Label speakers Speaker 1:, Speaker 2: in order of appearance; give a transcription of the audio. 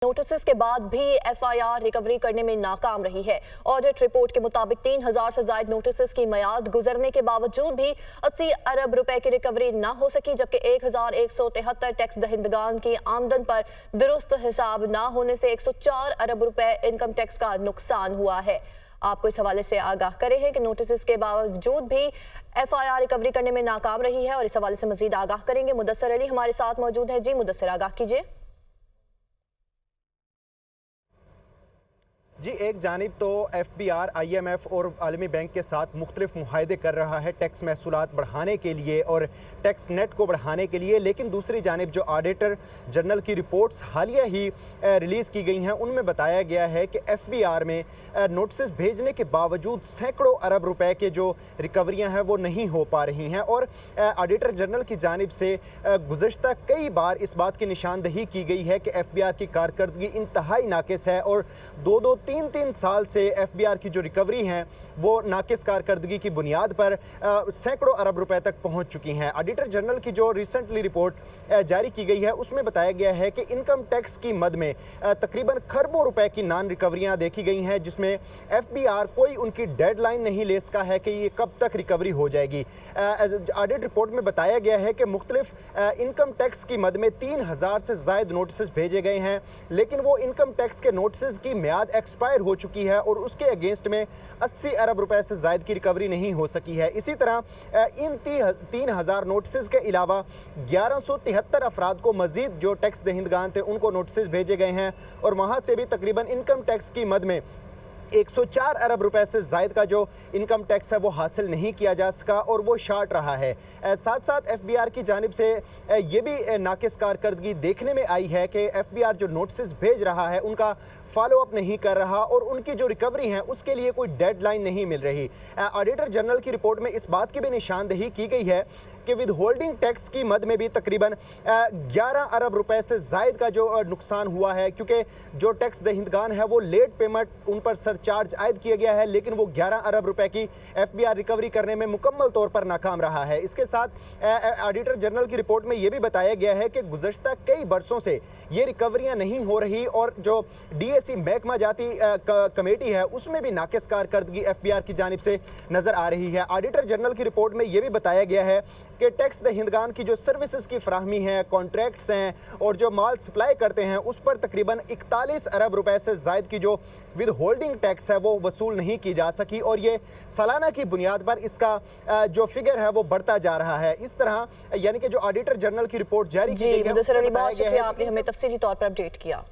Speaker 1: Notice के बाद भी एफआईआर रिकवरी करने में नाकाम रही है। ऑडिट रिपोर्ट के मुताबिक 3000 से ज्यादा नोटिस की मियाद गुजरने के बावजूद भी 80 अरब रुपए की रिकवरी न हो सकी, जबकि 1173 टैक्स दहिंदगान की आमदन पर दुरुस्त हिसाब न होने से 104 अरब रुपए इनकम टैक्स का नुकसान हुआ है। आपको इस हवाले से आगाह करे हैं कि नोटिस के बावजूद भी एफआईआर रिकवरी करने में नाकाम रही है और इस हवाले से मजीद आगाह करेंगे। मुदस्सिर अली हमारे साथ मौजूद है। जी मुदस्सिर, आगाह कीजिए।
Speaker 2: जी, एक जानिब तो FBI, IMF और आलमी बैंक के साथ मुख्तलिफ मुआहदे कर रहा है टैक्स महसूलात बढ़ाने के लिए और टैक्स नेट को बढ़ाने के लिए, लेकिन दूसरी जानिब जो ऑडिटर जनरल की रिपोर्ट्स हालिया ही रिलीज़ की गई हैं उनमें बताया गया है कि FBI में नोटिस भेजने के बावजूद सैकड़ों अरब रुपए के जो रिकवरियां हैं वो नहीं हो पा रही हैं और ऑडिटर जनरल की जानिब से गुज़श्ता कई बार इस बात की निशानदही की गई है कि FBI की कारकर्दगी इंतहाई नाकिस है और दो तीन साल से FBI की जो रिकवरी हैं वो नाकिस कारकर्दगी की बुनियाद पर सैकड़ों अरब रुपए तक पहुंच चुकी हैं। ऑडिटर जनरल की जो रिसेंटली रिपोर्ट जारी की गई है उसमें बताया गया है कि इनकम टैक्स की मद में तकरीबन खरबों रुपए की नॉन रिकवरियां देखी गई हैं, जिसमें FBI कोई उनकी डेडलाइन नहीं ले सका है कि ये कब तक रिकवरी हो जाएगी। ऑडिट रिपोर्ट में बताया गया है कि मुख्तलिफ इनकम टैक्स की मद में 3000 से ज़ायद नोटिस भेजे गए हैं, लेकिन वो इनकम टैक्स के नोटिस की मियाद एक्सपायर हो चुकी है और उसके अगेंस्ट में 80 अरब रुपए से ज़ायद की रिकवरी नहीं हो सकी है। इसी तरह इन 3000 नोटिस के अलावा 1173 अफराद को मजीद जो टैक्स दहिंदगान थे उनको नोटिस भेजे गए हैं और वहाँ से भी तकरीबन इनकम टैक्स की मद में 104 अरब रुपए से ज़ायद का जो इनकम टैक्स है वो हासिल नहीं किया जा सका और वो शार्ट रहा है। साथ साथ FBI की जानिब से ये भी नाकिस कारकर्दगी देखने में आई है कि FBI जो नोटिस भेज रहा है उनका फॉलो अप नहीं कर रहा और उनकी जो रिकवरी है उसके लिए कोई डेडलाइन नहीं मिल रही। ऑडिटर जनरल की रिपोर्ट में इस बात की भी निशानदही की गई है कि विद होल्डिंग टैक्स की मद में भी तकरीबन 11 अरब रुपए से ज़ायद का जो नुकसान हुआ है, क्योंकि जो टैक्स दहिंदगान है वो लेट पेमेंट उन पर सरचार्ज आयद किया गया है, लेकिन वो 11 अरब रुपए की FBI रिकवरी करने में मुकम्मल तौर पर नाकाम रहा है। इसके साथ ऑडिटर जनरल की रिपोर्ट में ये भी बताया गया है कि गुज़श्ता कई बरसों से ये रिकवरियाँ नहीं हो रही और जो DAC महकमा जाती कमेटी है उसमें भी नाकिस कारकर्दगी FBI की जानिब से नज़र आ रही है। ऑडिटर जनरल की रिपोर्ट में ये भी बताया गया है कि टैक्स दहिंदगान की जो सर्विसेज की फ्राहमी है, कॉन्ट्रैक्ट्स हैं और जो माल सप्लाई करते हैं उस पर तकरीबन 41 अरब रुपए से ज़ायद की जो विद होल्डिंग टैक्स है वो वसूल नहीं की जा सकी और ये सालाना की बुनियाद पर इसका जो फिगर है वो बढ़ता जा रहा है। इस तरह यानी कि जो ऑडिटर जनरल की रिपोर्ट जारी की गई है,
Speaker 1: मुदस्सिर अली, बहुत शुक्रिया, आपने हमें तफसीली तौर पर अपडेट किया।